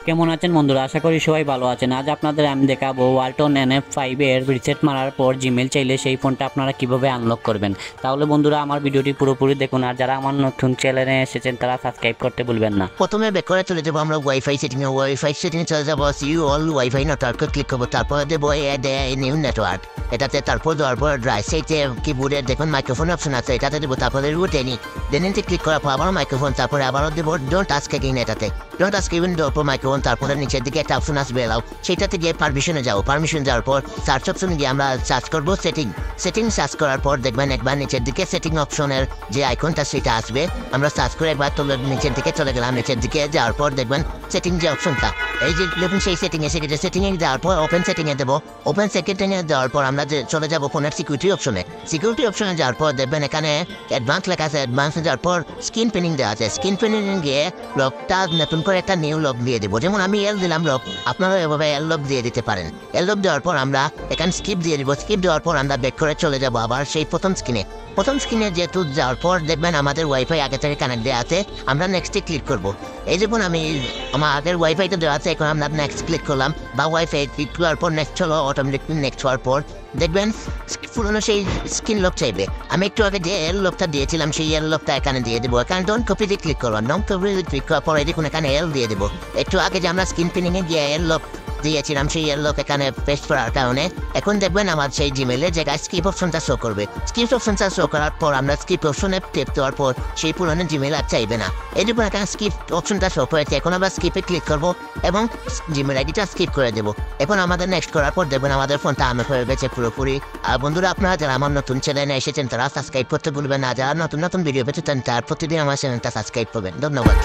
কেমন আছেন বন্ধুরা? আশা করি সবাই ভালো আছেন। আজ আপনাদের আমি দেখাবো ওয়ালটন NF5 এর রিসেট মারার পর জিমেল চাইলে সেই ফোনটা আপনারা কিভাবে আনলক করবেন। তাহলে বন্ধুরা আমার ভিডিওটি পুরোপুরি দেখুন, আর যারা আমার নতুন চ্যানেলে এসেছেন তারা সাবস্ক্রাইব করতে ভুলবেন না। প্রথমে ব্যাক করে চলে যাবো আমরা ওয়াইফাই সেটিংয়ে চলে যাবো সিউ অল ওয়াইফাই নেটওয়ার্কে ক্লিক করবো, তারপরে দেবো নিউ নেটওয়ার্ক এটাতে, তারপর দেওয়ার পর রাইট সাইডে কিবোর্ডে দেখুন মাইক্রোফোন অপশন আছে, এটাতে দেবো, তারপরে দেবো ডেনিতে ক্লিক করার পর আবারও মাইক্রোফোন, তারপরে আবারও দেবো ডোন্ট আস্ক এগেইন এটাতে, ডোন্ট আস্ক এগেইন দেওয়ার পর মাইক্রোফোন, তারপরে নিচের দিকে একটা অপশন আসবে এলাও, সেটাতে গিয়ে পারমিশনে যাও, পারমিশন যাওয়ার পর সার্চ অপশনে গিয়ে আমরা সার্চ করবো সেটিং সার্চ করার পর দেখবেন একবার নিচের দিকে সেটিং অপশনের যে আইকনটা সেটা আসবে, আমরা সার্চ করে একবার নিচের দিকে চলে গেলাম, নিচের দিকে যাওয়ার পর দেখবেন সেটিং যে অপশনটা এই যে দেখুন সেই সেটিং এসে গেছে, সেটিংয়ে যাওয়ার পর ওপেন সেটিংয়ে দেবো, ওপেন সেটিংয়ে দেওয়ার পর আমরা যে চলে যাবো ফোনের সিকিউরিটি অপশনে যাওয়ার পর দেখবেন এখানে অ্যাডভান্স লেখা আছে, অ্যাডভান্সে যাওয়ার পর স্ক্রিন পেনিং দেওয়া আছে, স্ক্রিন পেনিং গিয়ে লকটা নতুন করে একটা নিউ লক দিয়ে দেবো, যেমন আমি এল দিলাম লক, আপনারা এভাবে এল লক দিয়ে দিতে পারেন। এল লক দেওয়ার পর আমরা এখানে স্কিপ দিয়ে দিব, স্কিপ দেওয়ার পর আমরা ব্যাক করে চলে যাবো আবার সেই প্রথম স্ক্রিনে যেহেতু যাওয়ার পর দেখবেন আমাদের ওয়াইফাই আগে থেকে কানেক্ট দেওয়া আছে, আমরা নেক্সটে ক্লিক করব। এই যেমন আমি আমার আগের ওয়াইফাইটা দেওয়া আছে, এখন আমরা নেক্সট ক্লিক করলাম বা ওয়াইফাই ক্লিক করার পর নেক্সট হলো অটোমেটিকলি, নেক্সট হওয়ার পর দেখবেন পুরোনো সেই স্ক্রিন লক চাইবে, আমি একটু আগে যে এল লকটা দিয়েছিলাম সেই এল লকটা এখানে দিয়ে দেবো, এখানে ডোন্ট কপিতে ক্লিক করবো, ডোন্ট কপিতে ক্লিক করার পর দেখুন এখানে এল দিয়ে দেবো, একটু আগে যে আমরা স্ক্রিন পেনিংয়ে গিয়ে এল লক দিয়েছিলাম সেই এল লক এখানে পেস্ট করার কারণে এখন দেখবেন আমার সেই জিমেলে জায়গায় স্কিপ অপশনটা শো করবে, স্কিপ অপশনটা শো করার পর আমরা স্কিপ অপশনে টেপ দেওয়ার পর সেই পুরনো জিমেল আর চাইবে না, এই দেখুন এখানে স্কিপ অপশনটা শো করেছে, এখন আমরা স্কিপে ক্লিক করবো এবং জিমেল আইডিটা স্কিপ করে দেবো, এখন আমাদের নেক্সট করার পর দেখবেন আমাদের ফোনটা আনলক হয়ে গেছে পুরোপুরি। আর বন্ধুরা আপনারা যারা আমার নতুন চ্যানেলে এসেছেন তারা সাবস্ক্রাইব করতে ভুলবেন না, যারা নতুন ভিডিও পেতে চান তার প্রতিদিন আমার চ্যানেলটা সাবস্ক্রাইব করবেন। ধন্যবাদ।